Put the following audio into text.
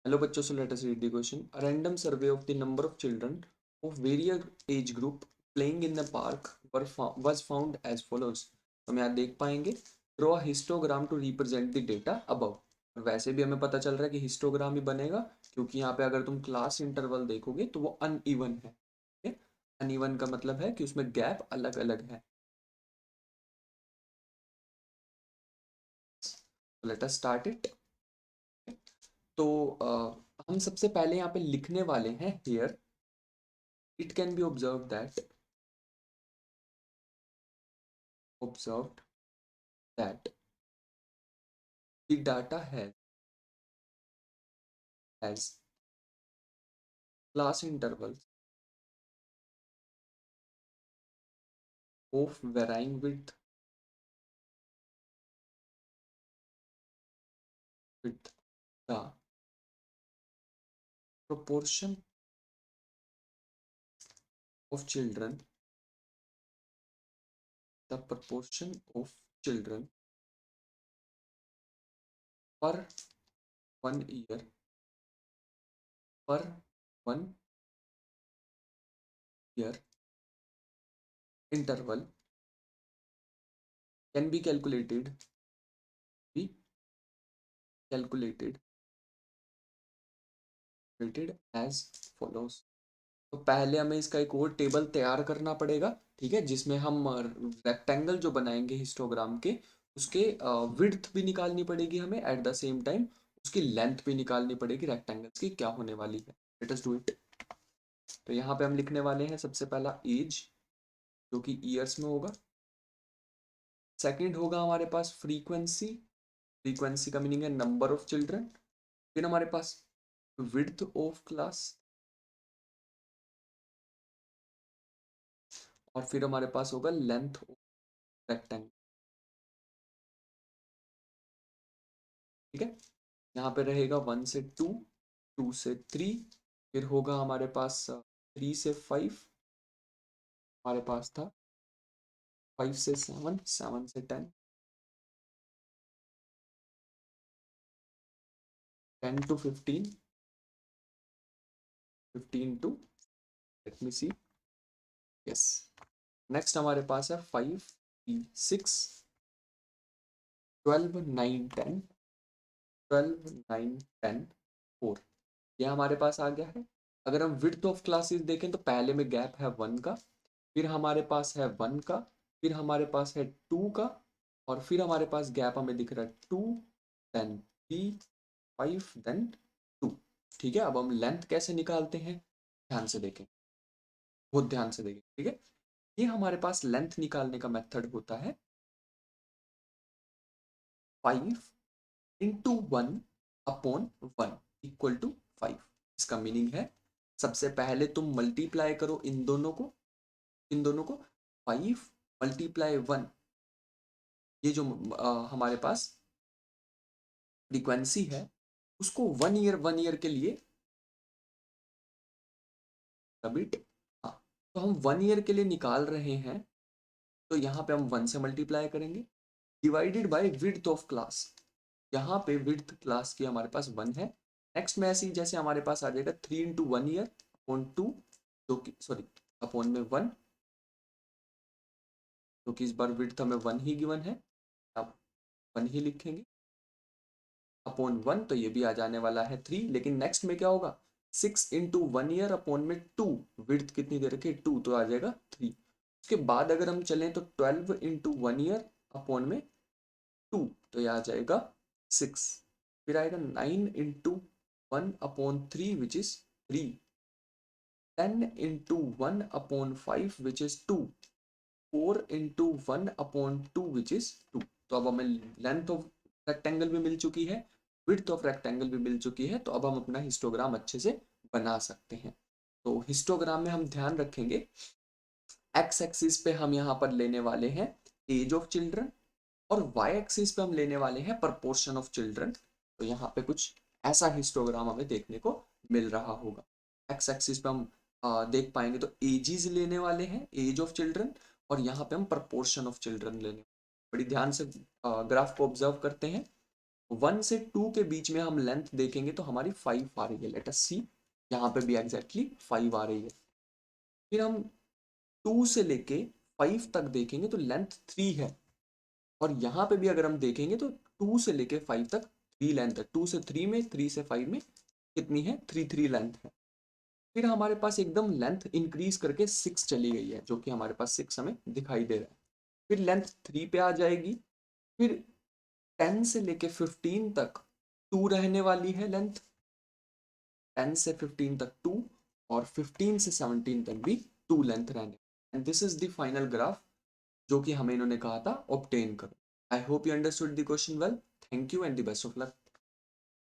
Hello बच्चों, so let us read the question. A random survey of the number of children of various age group playing in the park was found as follows. हम यहाँ देख पाएंगे draw a histogram to represent the data above. और वैसे भी हमें पता चल रहा है कि हिस्टोग्राम ही बनेगा क्योंकि यहाँ पे अगर तुम क्लास इंटरवल देखोगे तो वो अनइवन है. ठीक है, अनइवन का मतलब है कि उसमें गैप अलग अलग है. Let us start it. तो हम सबसे पहले यहाँ पे लिखने वाले हैं here. It can be observe that observed that the data has class intervals of varying with the proportion of children the proportion of children per 1 year per 1 year interval can be calculated as follows. तो पहले हमें इसका एक और table तैयार करना पड़ेगा. ठीक है, जिसमें हम रेक्टेंगल जो बनाएंगे हिस्टोग्राम के उसके विड्थ भी निकालनी पड़ेगी हमें, एट द सेम टाइम उसकी लेंथ भी निकालनी पड़ेगी रेक्टेंगल्स की क्या होने वाली है. Let us do it. तो यहाँ पे हम लिखने वाले हैं सबसे पहला एज जो कि ईयर्स में होगा. सेकंड होगा हमारे पास फ्रीक्वेंसी. फ्रीक्वेंसी का मीनिंग है नंबर ऑफ चिल्ड्रन. फिर हमारे पास विड्थ ऑफ क्लास और फिर हमारे पास होगा लेंथ ऑफ रेक्टेंगल. ठीक है, यहाँ पे रहेगा 1 से 2, 2 से 3, फिर होगा हमारे पास 3 से 5, हमारे पास था 5 से 7, 7 से 10, 10 to 15, 15 to let me see yes. Next हमारे पास है 5, 3, 6, 12, 9, 10, 12, 9, 10, 4. ये हमारे पास आ गया है. अगर हम विड्थ ऑफ क्लासेस देखें तो पहले में गैप है 1 का, फिर हमारे पास है 1 का, फिर हमारे पास है 2 का, और फिर हमारे पास गैप हमें दिख रहा है 2, देन 3, 5, देन 2. ठीक है, अब हम लेंथ कैसे निकालते हैं ध्यान से देखें, बहुत ध्यान से देखें. ठीक है, ये हमारे पास लेंथ निकालने का मेथड होता है 5 इंटू 1 अपॉन 1 इक्वल टू 5. इसका मीनिंग है सबसे पहले तुम मल्टीप्लाई करो इन दोनों को 5 मल्टीप्लाई 1. ये जो हमारे पास फ्रीक्वेंसी है उसको 1 ईयर के लिए सबमिट. हाँ, तो हम 1 ईयर के लिए निकाल रहे हैं तो यहाँ पे हम 1 से मल्टीप्लाई करेंगे divided by width of class. यहाँ पे विड्थ क्लास की हमारे पास 1 है. नेक्स्ट में ऐसे ही जैसे हमारे पास आ जाएगा 3 इंटू 1 ईयर अपॉन 2, जो कि सॉरी अपॉन में 1, जो कि इस बार विड्थ हमें 1 ही गिवन है, अब 1 ही लिखेंगे अपॉन 1, तो ये भी आ जाने वाला है 3. लेकिन नेक्स्ट में क्या होगा 6 इंटू 1 ईयर अपॉन में 2, विड्थ कितनी दे रखी है 2, तो आ जाएगा 3. उसके बाद अगर हम चलें तो 12 इंटू 1 ईयर अपॉन में 2, तो यह आ जाएगा 6. फिर आएगा 9 into 1/3 which is 3, 10 into 1/5 which is 2, 4 into 1/2 which is 2. तो अब हमें लेंथ ऑफ रेक्टेंगल भी मिल चुकी है, विड्थ ऑफ रेक्टेंगल भी मिल चुकी है, तो अब हम अपना हिस्टोग्राम अच्छे से बना सकते हैं. तो हिस्टोग्राम में हम ध्यान रखेंगे एक्स एक्सिस पे हम यहाँ पर लेने वाले हैं एज ऑफ चिल्ड्रन और वाई एक्सिस पे हम लेने वाले हैं प्रपोर्शन ऑफ चिल्ड्रन. तो यहाँ पे कुछ ऐसा हिस्टोग्राम हमें देखने को मिल रहा होगा. एक्स एक्सिस पे हम देख पाएंगे तो एजीज लेने वाले हैं एज ऑफ चिल्ड्रन, और यहाँ पे हम प्रपोर्शन ऑफ चिल्ड्रन लेने. बड़ी ध्यान से ग्राफ को ऑब्जर्व करते हैं 1 से 2 के बीच में हम लेंथ देखेंगे तो हमारी 5 आ रही है, लेट अस सी, यहाँ पे भी एग्जैक्टली 5 आ रही है। फिर हम 2 से लेके 5 तक देखेंगे तो लेंथ 3 है, और यहाँ पे भी अगर हम देखेंगे तो 2 से लेके 5 तक 3 लेंथ है, 2 से 3 में, 3 से 5 में कितनी है, 3 लेंथ है। फिर हमारे पास एकदम लेंथ इंक्रीज करके 6 चली गई है, जो कि हमारे पास 6 हमें दिखाई दे रहा है। फिर लेंथ 3 पे आ जाएगी। फिर 10 से लेके 15 तक 2 रहने वाली है लेंथ, 10 से 15 तक 2, और 15 से 17 तक भी 2 लेंथ रहने। And this is the final graph जो कि हमें इन्होंने कहा था ऑब्टेन करो। I hope you understood the question well. Thank you and the best of luck.